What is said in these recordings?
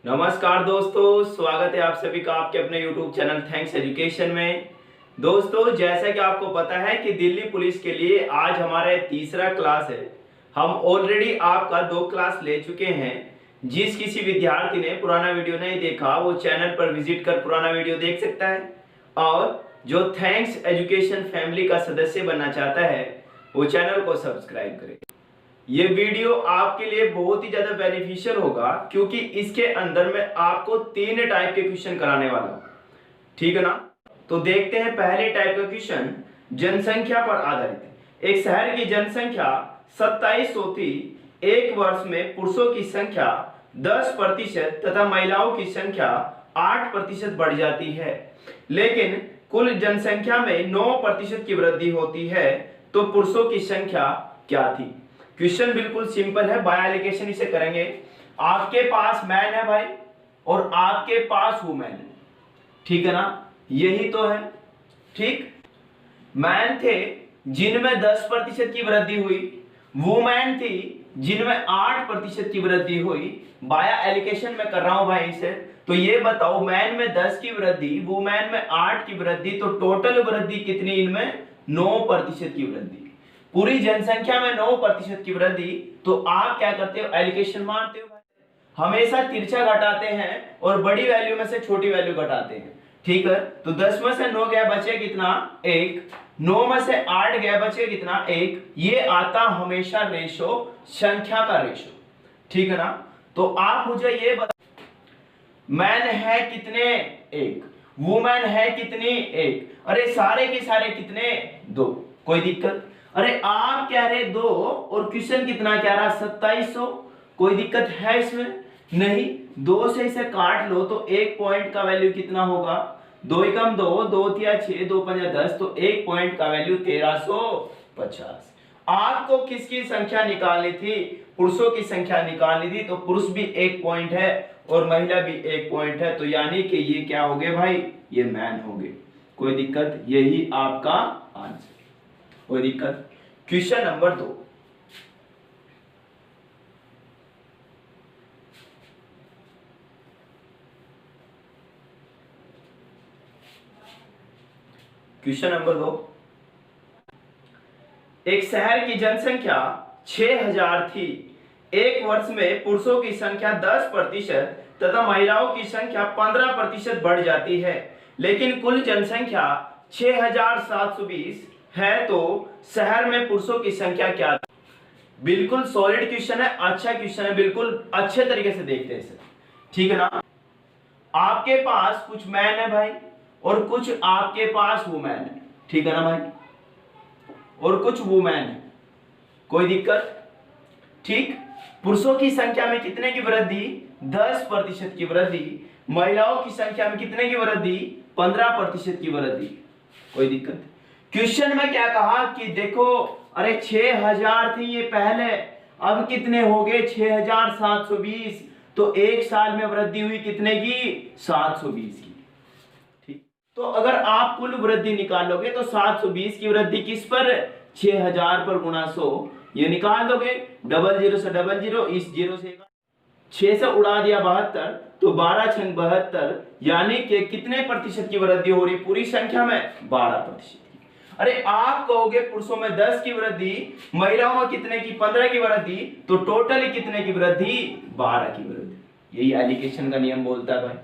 नमस्कार दोस्तों, स्वागत है आप सभी का आपके अपने YouTube चैनल थैंक्स एजुकेशन में। दोस्तों, जैसा कि आपको पता है कि दिल्ली पुलिस के लिए आज हमारा तीसरा क्लास है। हम ऑलरेडी आपका 2 क्लास ले चुके हैं। जिस किसी विद्यार्थी ने पुराना वीडियो नहीं देखा वो चैनल पर विजिट कर पुराना वीडियो देख सकता है, और जो थैंक्स एजुकेशन फैमिली का सदस्य बनना चाहता है वो चैनल को सब्सक्राइब करे। ये वीडियो आपके लिए बहुत ही ज्यादा बेनिफिशियल होगा, क्योंकि इसके अंदर मैं आपको 3 टाइप के क्वेश्चन कराने वाला हूं। ठीक है ना? तो देखते हैं पहले टाइप का क्वेश्चन जनसंख्या पर आधारित। एक शहर की जनसंख्या 2700 थी। एक वर्ष में पुरुषों की संख्या 10% तथा महिलाओं की संख्या 8% बढ़ जाती है, लेकिन कुल जनसंख्या में 9% की वृद्धि होती है। तो पुरुषों की संख्या क्या थी? क्वेश्चन बिल्कुल सिंपल है, बाय एप्लीकेशन इसे करेंगे। आपके पास मैन है भाई और आपके पास वुमेन है, ठीक है ना? यही तो है। ठीक, मैन थे जिनमें 10% की वृद्धि हुई, वुमेन थी जिनमें 8% की वृद्धि हुई। बाया एप्लीकेशन में कर रहा हूं भाई इसे। तो ये बताओ, मैन में 10 की वृद्धि, वुमेन में 8 की वृद्धि, तो टोटल वृद्धि कितनी? इनमें 9% की वृद्धि। पूरी जनसंख्या में 9% की वृद्धि। तो आप क्या करते हो? एलोकेशन मारते हो। हमेशा तिरछा घटाते हैं और बड़ी वैल्यू में से छोटी वैल्यू घटाते हैं। ठीक है, तो 10 में से 9 गया, बचे कितना? 1। 9 में से 8 गया, बचे कितना? 1। ये आता हमेशा रेशो, संख्या का रेशो। ठीक है ना? तो आप मुझे ये बता, मैन है कितने? 1। वुमेन है कितनी? 1। अरे सारे के सारे कितने? 2। कोई दिक्कत? अरे आप कह रहे 2 और क्वेश्चन कितना कह रहा? 2700। कोई दिक्कत है इसमें? नहीं। 2 से इसे काट लो तो 1 पॉइंट का वैल्यू कितना होगा? 2 एकम 2, 2 तिया 6, 2 पंजा 10, तो 1 पॉइंट का वैल्यू 1350। आपको किसकी संख्या निकालनी थी? पुरुषों की संख्या निकालनी थी। तो पुरुष भी 1 पॉइंट है और महिला भी 1 पॉइंट है, तो यानी कि ये क्या हो गए भाई? ये मैन हो गए। कोई दिक्कत? यही आपका आंसर। कोई दिक्कत? Question number 2। Question number 2। एक शहर की जनसंख्या 6000 थी। एक वर्ष में पुरुषों की संख्या 10% तथा महिलाओं की संख्या 15% बढ़ जाती है, लेकिन कुल जनसंख्या 6720 है। तो शहर में पुरुषों की संख्या क्या थी? बिल्कुल सॉलिड क्वेश्चन है, अच्छा क्वेश्चन है, बिल्कुल अच्छे तरीके से देखते हैं इसे। ठीक है ना? आपके पास कुछ मैन है भाई और कुछ आपके पास वुमेन है। ठीक है ना भाई? और कुछ वुमेन है। कोई दिक्कत? ठीक, पुरुषों की संख्या में कितने की वृद्धि? 10% की वृद्धि। महिलाओं की संख्या में कितने की वृद्धि? 15% की वृद्धि। कोई दिक्कत? क्वेश्चन में क्या कहा कि देखो, अरे 6000 थी ये पहले, अब कितने हो गए? 6720। तो एक साल में वृद्धि हुई कितने की? 720 की। ठीक, तो अगर आप कुल वृद्धि निकालोगे तो 720 की वृद्धि किस पर? 6000 पर गुणा 100। ये निकाल दोगे, 00 से 00, इस 0 से 6 से उड़ा दिया 72, तो 12 छंग 72, यानी कि कितने प्रतिशत की वृद्धि हो रही पूरी संख्या में? 12%। अरे आप कहोगे पुरुषों में 10 की वृद्धि, महिलाओं में कितने की? 15 की वृद्धि, तो टोटल कितने की वृद्धि? 12 की वृद्धि। यही एलोकेशन का नियम बोलता है भाई।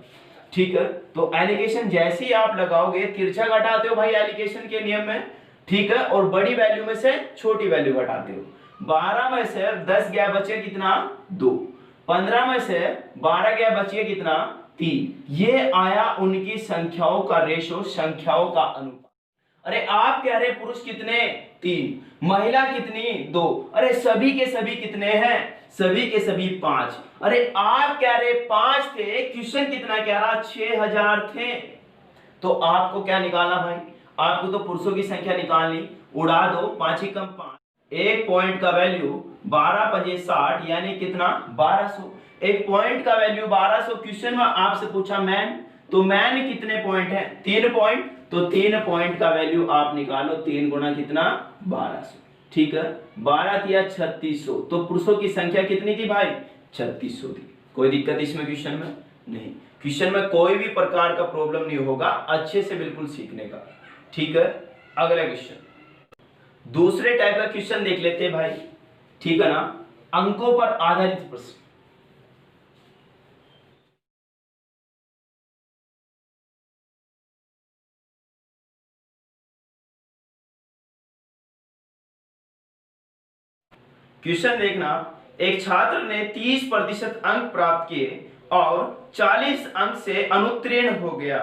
ठीक है, तो एलोकेशन जैसे ही आप लगाओगे, तिरछा घटाते हो भाई एलोकेशन के नियम में। ठीक है, और बड़ी वैल्यू में से छोटी वैल्यू घटाते हो। 12 में से 10 गया, बचे कितना? 2। 15 में से 12 गया, बचे कितना? 3। ये आया उनकी संख्याओं का रेशो, संख्याओं का अनुपात। अरे आप कह रहे पुरुष कितने? 3। महिला कितनी? 2। अरे सभी के सभी कितने हैं? सभी के सभी 5। अरे आप कह रहे 5 थे, क्वेश्चन कितना कह रहा? 6000 थे। तो आपको क्या निकालना भाई? आपको तो पुरुषों की संख्या निकालनी। उड़ा दो, 5 एकम 5, 1 पॉइंट का वैल्यू 12 पंजे 60, यानी कितना? 1200। एक पॉइंट का वैल्यू 1200। क्वेश्चन में आपसे पूछा मैन, तो मैन कितने पॉइंट है? 3 पॉइंट। तो 3 पॉइंट का वैल्यू आप निकालो, 3 गुना कितना? 1200। ठीक है, 12 तिया 3600। तो पुरुषों की संख्या कितनी थी भाई? 3600 थी। कोई दिक्कत इसमें क्वेश्चन में? नहीं। क्वेश्चन में कोई भी प्रकार का प्रॉब्लम नहीं होगा, अच्छे से बिल्कुल सीखने का। ठीक है, अगला क्वेश्चन, दूसरे टाइप का क्वेश्चन देख लेते हैं भाई। ठीक है ना, अंकों पर आधारित प्रश्न। क्वेश्चन देखना, एक छात्र ने 30% अंक प्राप्त किए और 40 अंक से अनुत्तीर्ण हो गया।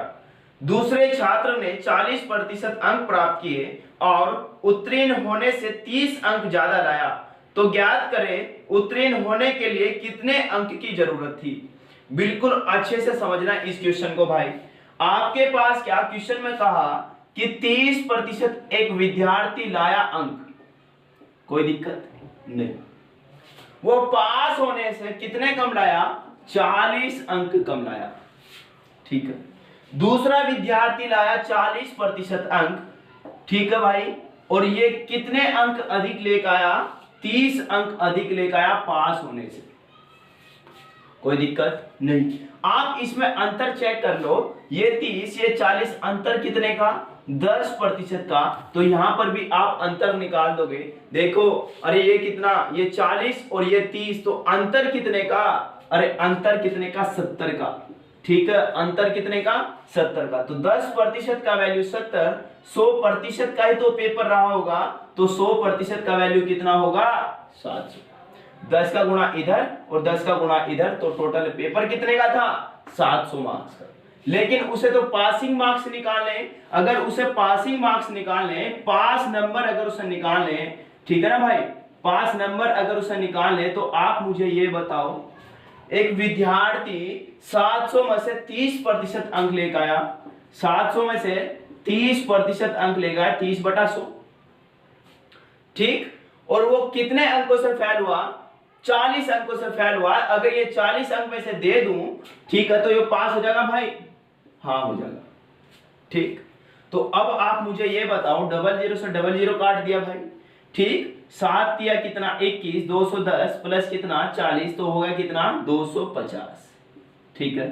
दूसरे छात्र ने 40% अंक प्राप्त किए और उत्तीर्ण होने से 30 अंक ज्यादा लाया। तो ज्ञात करें उत्तीर्ण होने के लिए कितने अंक की जरूरत थी। बिल्कुल अच्छे से समझना इस क्वेश्चन को भाई। आपके पास क्या क्वेश्चन में कहा कि 30% एक विद्यार्थी लाया अंक, कोई दिक्कत नहीं। वो पास होने से कितने कम लाया, 40 अंक कम लाया। ठीक है, दूसरा विद्यार्थी लाया 40% अंक। ठीक है भाई, और ये कितने अंक अधिक लेकर आया, 30 अंक अधिक लेकर आया पास होने से। कोई दिक्कत नहीं। आप इसमें अंतर चेक कर लो, ये 30 ये 40, अंतर कितने का, 10% का। तो यहां पर भी आप अंतर निकाल दोगे। देखो, अरे ये कितना, ये 40 और ये 30, तो अंतर कितने का, अरे अंतर कितने का, 70 का। ठीक है, अंतर कितने का, 70 का। तो 10% का वैल्यू 70, 100% का ही तो पेपर रहा होगा, तो 100% का वैल्यू कितना होगा, 700। 10 का गुणा इधर और 10 का गुणा इधर, तो टोटल पेपर कितने का था, 700 मार्क्स का। लेकिन उसे तो पासिंग मार्क्स निकालने, अगर उसे पासिंग मार्क्स निकालने, पास नंबर अगर उसे निकालने, ठीक है ना भाई, पास नंबर अगर उसे निकालने, तो आप मुझे ये बताओ, एक विद्यार्थी 700 में से 30% अंक लेकर आया, 700 में से 30% अंक लेकर आया, 30/100। ठीक, और वो कितने अंकों से फेल हुआ, 40 अंकों से फेल हुआ। अगर ये 40 अंक में से दे दूं, ठीक है, तो ये पास हो जाएगा भाई, हाँ हो जाएगा। ठीक, तो अब आप मुझे ये बताओ, 00 से 00 काट दिया भाई। ठीक, 7 दिया कितना, 21, 210 प्लस कितना, 40, तो होगा कितना, 250। ठीक है,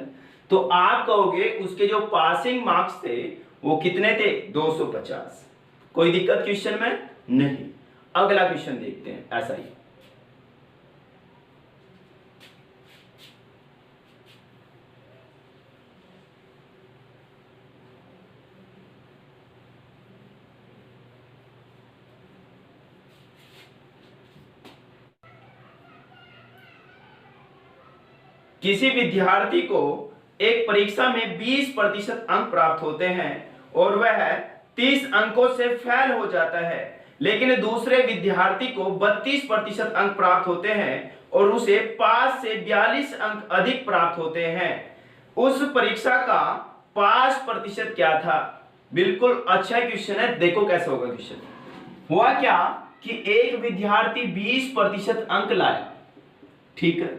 तो आप कहोगे उसके जो पासिंग मार्क्स थे वो कितने थे, 250। कोई दिक्कत क्वेश्चन में नहीं। अगला क्वेश्चन देखते हैं ऐसा ही। किसी विद्यार्थी को एक परीक्षा में 20% अंक प्राप्त होते हैं और वह 30 अंकों से फेल हो जाता है, लेकिन दूसरे विद्यार्थी को 32% अंक प्राप्त होते हैं और उसे 5 से 42 अंक अधिक प्राप्त होते हैं। उस परीक्षा का पास प्रतिशत क्या था। बिल्कुल अच्छा क्वेश्चन है, देखो कैसे होगा क्वेश्चन। हुआ क्या कि एक विद्यार्थी 20% अंक लाया। ठीक है,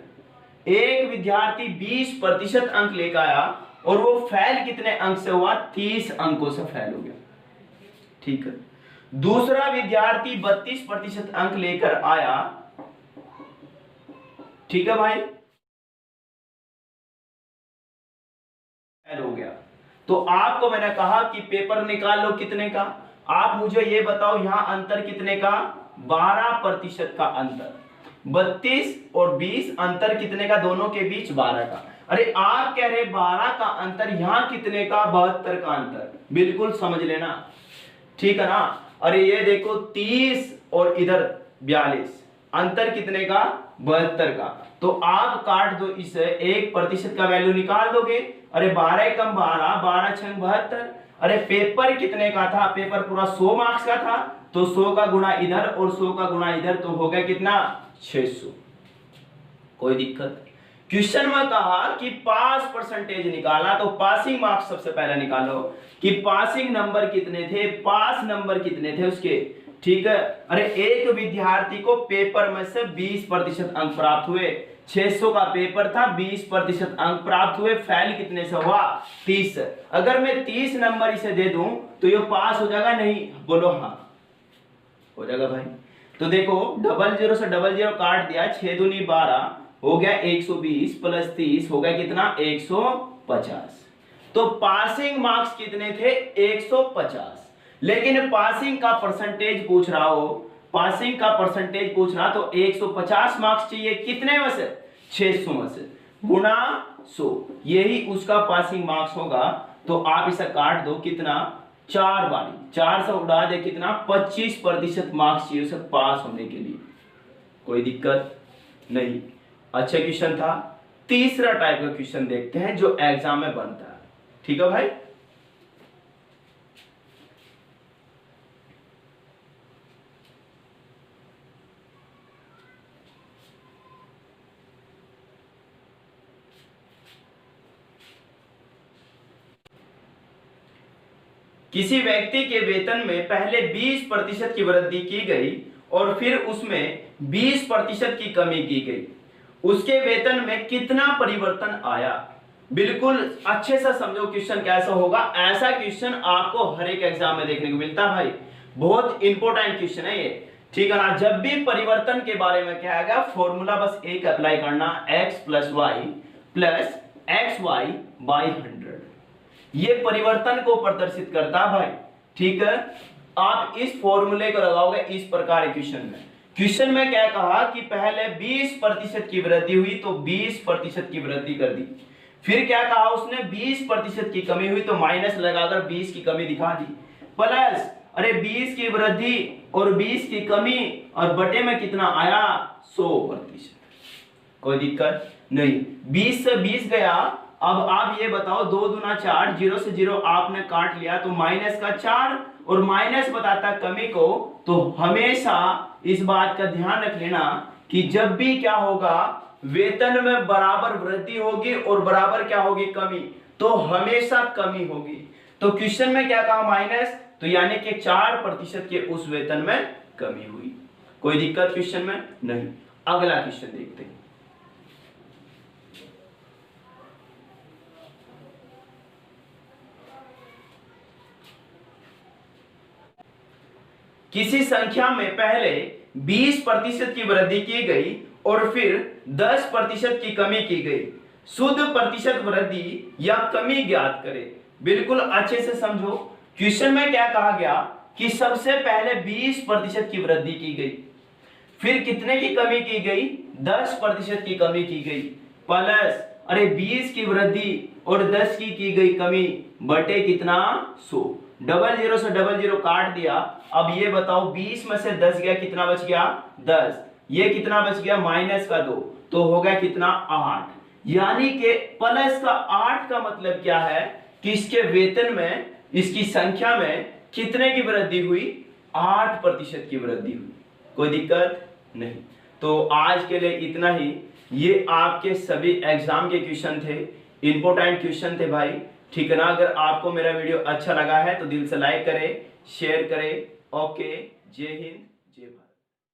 एक विद्यार्थी 20% अंक लेकर आया और वो फेल कितने अंक से हुआ, 30 अंकों से फेल हो गया। ठीक है, दूसरा विद्यार्थी 32% अंक लेकर आया। ठीक है भाई, फेल हो गया। तो आपको मैंने कहा कि पेपर निकाल लो कितने का। आप मुझे ये बताओ, यहां अंतर कितने का, 12% का अंतर। 32 और 20 अंतर कितने का, दोनों के बीच 12 का। अरे आप कह रहे 12 का अंतर, यहां कितने का, 72 का अंतर। बिल्कुल समझ लेना, ठीक है ना। अरे ये देखो 30 और इधर 42, अंतर कितने का, 72 का। तो आप काट दो इसे, 1% का वैल्यू निकाल दोगे। अरे 12 कम 12, 12 छंग 72। अरे पेपर कितने का था, पेपर पूरा 100 मार्क्स का था, तो 100 का गुणा इधर और 100 का गुणा इधर, तो हो गया कितना, 600। कोई दिक्कत। क्वेश्चन में कहा कि पास परसेंटेज निकाला, तो पासिंग मार्क्स सबसे पहले निकालो कि पासिंग नंबर कितने थे, पास नंबर कितने थे उसके। ठीक है, अरे एक विद्यार्थी को पेपर में से 20% अंक प्राप्त हुए, 600 का पेपर था, 20% अंक प्राप्त हुए, फेल कितने से हुआ, 30। अगर मैं 30 नंबर इसे दे दूं तो ये पास हो जाएगा, नहीं बोलो हाँ हो जाएगा भाई। तो देखो 00 से 00 काट दिया, 6 दूनी 12, हो गया 120 प्लस 30 हो गया कितना 150। तो पासिंग मार्क्स कितने थे 150। लेकिन पासिंग का परसेंटेज पूछ रहा हो, पासिंग का परसेंटेज पूछ रहा तो 150 मार्क्स चाहिए कितने में से 600 में से गुना 100, यही उसका पासिंग मार्क्स होगा। तो आप इसे काट दो कितना 4 बारी, 4 से उड़ा दे कितना 25% मार्क्स चाहिए उसे पास होने के लिए। कोई दिक्कत नहीं। अच्छा क्वेश्चन था। तीसरा टाइप का क्वेश्चन देखते हैं जो एग्जाम में बनता है। ठीक है भाई। किसी व्यक्ति के वेतन में पहले 20% की वृद्धि की गई और फिर उसमें 20% की कमी की गई, उसके वेतन में कितना परिवर्तन आया। बिल्कुल अच्छे से समझो क्वेश्चन कैसा होगा। ऐसा क्वेश्चन आपको हर एक एग्जाम में देखने को मिलता है भाई, बहुत इंपॉर्टेंट क्वेश्चन है ये। ठीक है ना। जब भी परिवर्तन के बारे में क्या आएगा फॉर्मूला बस एक अप्लाई करना, x plus y plus x y by 100, ये परिवर्तन को प्रदर्शित करता है भाई। ठीक है। आप इस फॉर्मूले को लगाओगे इस प्रकार क्वेश्चन में। क्वेश्चन में क्या कहा कि पहले 20% की वृद्धि हुई तो 20% की वृद्धि कर दी, फिर क्या कहा उसने 20% की कमी हुई तो माइनस लगाकर 20 की कमी दिखा दी, प्लस अरे 20 की वृद्धि और 20 की कमी और बटे में कितना आया 100%। कोई दिक्कत नहीं। 20 से 20 गया। अब आप ये बताओ 2 दूना 4, 0 से 0 आपने काट लिया तो माइनस का 4 और माइनस बताता कमी को। तो हमेशा इस बात का ध्यान रख लेना कि जब भी क्या होगा वेतन में बराबर वृद्धि होगी और बराबर क्या होगी कमी, तो हमेशा कमी होगी। तो क्वेश्चन में क्या कहा माइनस, तो यानी कि 4% के उस वेतन में कमी हुई। कोई दिक्कत क्वेश्चन में नहीं। अगला क्वेश्चन देखते हैं। किसी संख्या में पहले 20% की वृद्धि की गई और फिर 10% की कमी की गई, शुद्ध प्रतिशत वृद्धि या कमी ज्ञात करें। बिल्कुल अच्छे से समझो। क्वेश्चन में क्या कहा गया कि सबसे पहले 20% की वृद्धि की गई, फिर कितने की कमी की गई 10% की कमी की गई, प्लस अरे 20 की वृद्धि और 10 की गई कमी बटे कितना 100। डबल जीरो से डबल जीरो काट दिया। अब ये बताओ 20 में से 10 गया कितना बच गया 10, ये कितना बच गया माइनस का 2, तो हो गया कितना 8। यानी कि प्लस का 8 का मतलब क्या है कि इसके वेतन में इसकी संख्या में कितने की वृद्धि हुई 8% की वृद्धि हुई। कोई दिक्कत नहीं। तो आज के लिए इतना ही। ये आपके सभी एग्जाम के क्वेश्चन थे, इंपॉर्टेंट क्वेश्चन थे भाई। ठीक है ना। अगर आपको मेरा वीडियो अच्छा लगा है तो दिल से लाइक करें, शेयर करें। ओके, जय हिंद, जय भारत।